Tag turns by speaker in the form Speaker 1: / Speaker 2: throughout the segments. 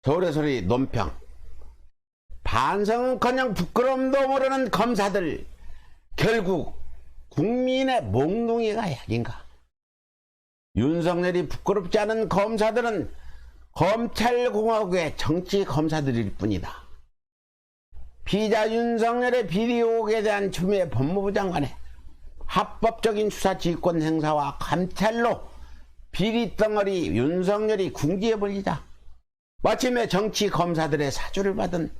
Speaker 1: 서울의 소리 논평. 반성은커녕 부끄러움도 모르는 검사들, 결국 국민의 몽둥이가 약인가? 윤석열이 부끄럽지 않은 검사들은 검찰공화국의 정치검사들일 뿐이다. 피의자 윤석열의 비리 의혹에 대한 추미애 법무부 장관의 합법적인 수사 지휘권 행사와 감찰로 비리 덩어리 윤석열이 궁지에 몰리자 마침내 정치 검사들의 사주를 받은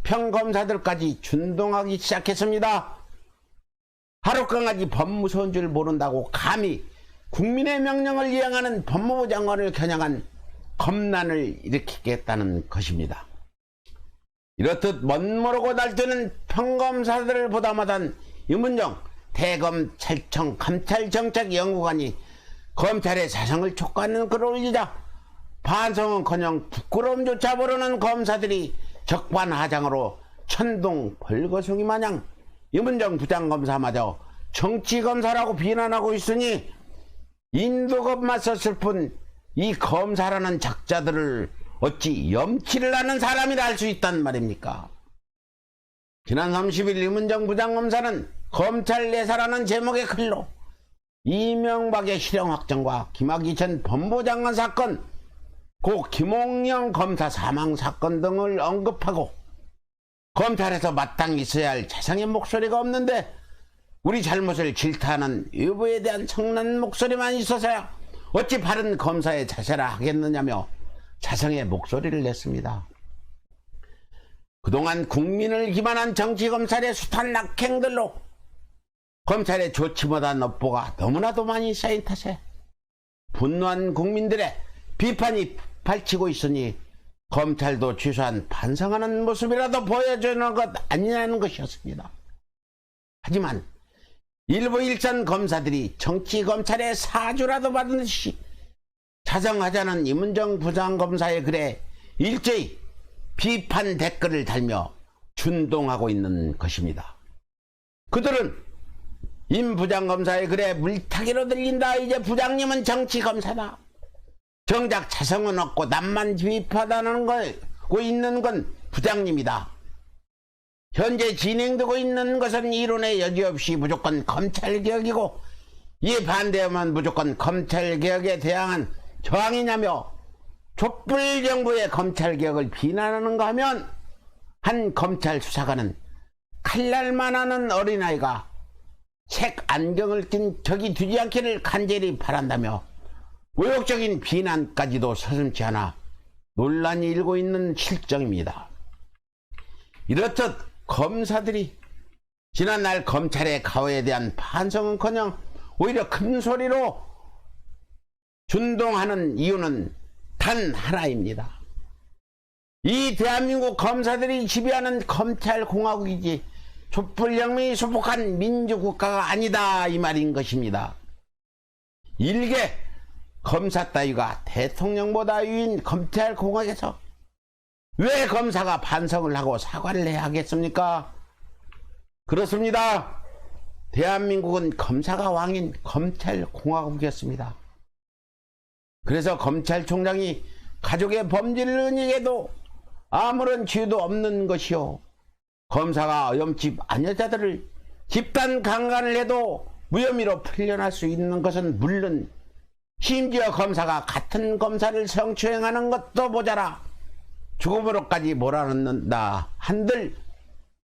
Speaker 1: 평검사들까지 준동하기 시작했습니다. 하룻강아지 법무서인 줄 모른다고 감히 국민의 명령을 이행하는 법무부 장관을 겨냥한 검난을 일으키겠다는 것입니다. 이렇듯 멋모르고 날뛰는 평검사들을 보다마단 임은정 대검찰청 감찰정책연구관이 검찰의 자성을 촉구하는 글을 올리자 반성은커녕 부끄러움조차 모르는 검사들이 적반하장으로 천둥 벌거숭이 마냥 임은정 부장검사마저 정치검사라고 비난하고 있으니 인도검 맞섰을 뿐 이 검사라는 작자들을 어찌 염치를 아는 사람이라 할 수 있단 말입니까? 지난 30일 임은정 부장검사는 검찰 내사라는 제목의 글로 이명박의 실형 확정과 김학의 전 법무장관 사건, 고 김홍영 검사 사망 사건 등을 언급하고 검찰에서 마땅히 있어야 할 자성의 목소리가 없는데 우리 잘못을 질타하는 여부에 대한 청난 목소리만 있어서야 어찌 바른 검사의 자세라 하겠느냐며 자성의 목소리를 냈습니다. 그동안 국민을 기만한 정치검찰의 숱한 낙행들로 검찰의 좋지 못한 업보가 너무나도 많이 쌓인 탓에 분노한 국민들의 비판이 발치고 있으니 검찰도 최소한 반성하는 모습이라도 보여주는 것 아니냐는 것이었습니다. 하지만 일부 일선 검사들이 정치검찰의 사주라도 받은 듯이 자성하자는 임은정 부장검사의 글에 일제히 비판 댓글을 달며 준동하고 있는 것입니다. 그들은 임 부장검사의 글에 물타기로 들린다. 이제 부장님은 정치검사다. 정작 자성은 없고 남만 비판하는 거 있는 건 부장님이다. 현재 진행되고 있는 것은 이론의 여지없이 무조건 검찰개혁이고 이에 반대하면 무조건 검찰개혁에 대항한 저항이냐며 촛불 정부의 검찰개혁을 비난하는가 하면 한 검찰 수사관은 칼날만 하는 어린아이가 색 안경을 낀 적이 되지 않기를 간절히 바란다며 모욕적인 비난까지도 서슴지 않아 논란이 일고 있는 실정입니다. 이렇듯 검사들이 지난날 검찰의 가호에 대한 반성은커녕 오히려 큰 소리로 준동하는 이유는 단 하나입니다. 이 대한민국 검사들이 지배하는 검찰공화국이지 촛불혁명이 수복한 민주국가가 아니다 이 말인 것입니다. 일개 검사 따위가 대통령보다 위인 검찰공화국에서 왜 검사가 반성을 하고 사과를 해야 하겠습니까? 그렇습니다. 대한민국은 검사가 왕인 검찰공화국이었습니다. 그래서 검찰총장이 가족의 범죄를 은닉해도 아무런 죄도 없는 것이요, 검사가 염치 아녀자들을 집단 강간을 해도 무혐의로 풀려날 수 있는 것은 물론 심지어 검사가 같은 검사를 성추행하는 것도 모자라 죽음으로까지 몰아넣는다 한들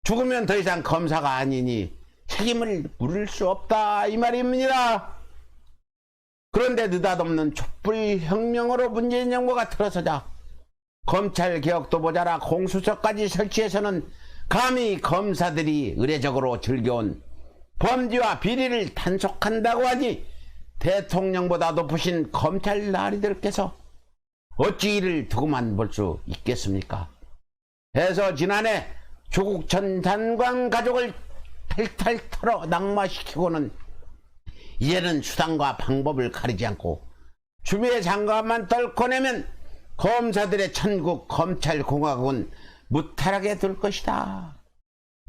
Speaker 1: 죽으면 더 이상 검사가 아니니 책임을 물을 수 없다 이 말입니다. 그런데 느닷없는 촛불혁명으로 문재인 정부가 들어서자 검찰개혁도 모자라 공수처까지 설치해서는 감히 검사들이 의례적으로 즐겨온 범죄와 비리를 단속한다고 하니 대통령보다 높으신 검찰 나리들께서 어찌 이를 두고만 볼 수 있겠습니까? 해서 지난해 조국 전 장관 가족을 탈탈 털어 낙마시키고는 이제는 수단과 방법을 가리지 않고 추미애 장관만 떨궈내면 검사들의 천국 검찰공화국은 무탈하게 될 것이다.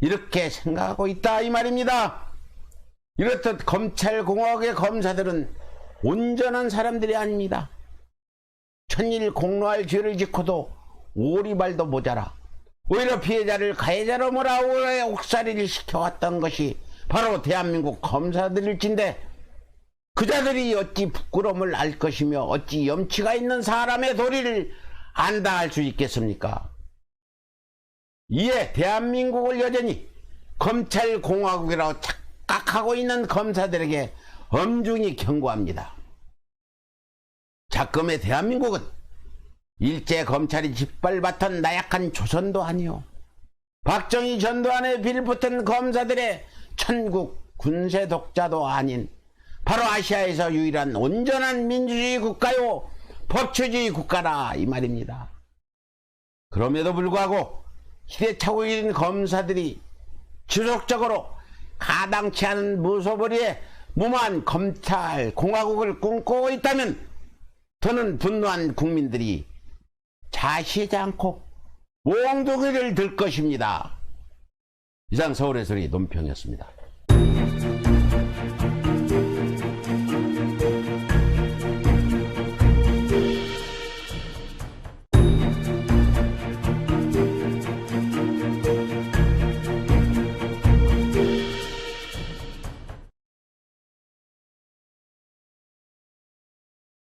Speaker 1: 이렇게 생각하고 있다 이 말입니다. 이렇듯 검찰공화국의 검사들은 온전한 사람들이 아닙니다. 천일 공로할 죄를 짓고도 오리발도 모자라 오히려 피해자를 가해자로 몰아오래 옥살이를 시켜왔던 것이 바로 대한민국 검사들일진데 그자들이 어찌 부끄러움을 알 것이며 어찌 염치가 있는 사람의 도리를 안 당할 수 있겠습니까? 이에 대한민국을 여전히 검찰공화국이라고 착각하고 있는 검사들에게 엄중히 경고합니다. 작금의 대한민국은 일제 검찰이 짓밟았던 나약한 조선도 아니요 박정희 전두환에 빌붙은 검사들의 천국 군세 독자도 아닌 바로 아시아에서 유일한 온전한 민주주의 국가요 법치주의 국가라 이 말입니다. 그럼에도 불구하고 시대착오인 검사들이 지속적으로 가당치 않은 무소불위에 무모한 검찰 공화국을 꿈꾸고 있다면 저는 분노한 국민들이 자시지 않고 몽둥이를 들 것입니다. 이상 서울의 소리 논평이었습니다.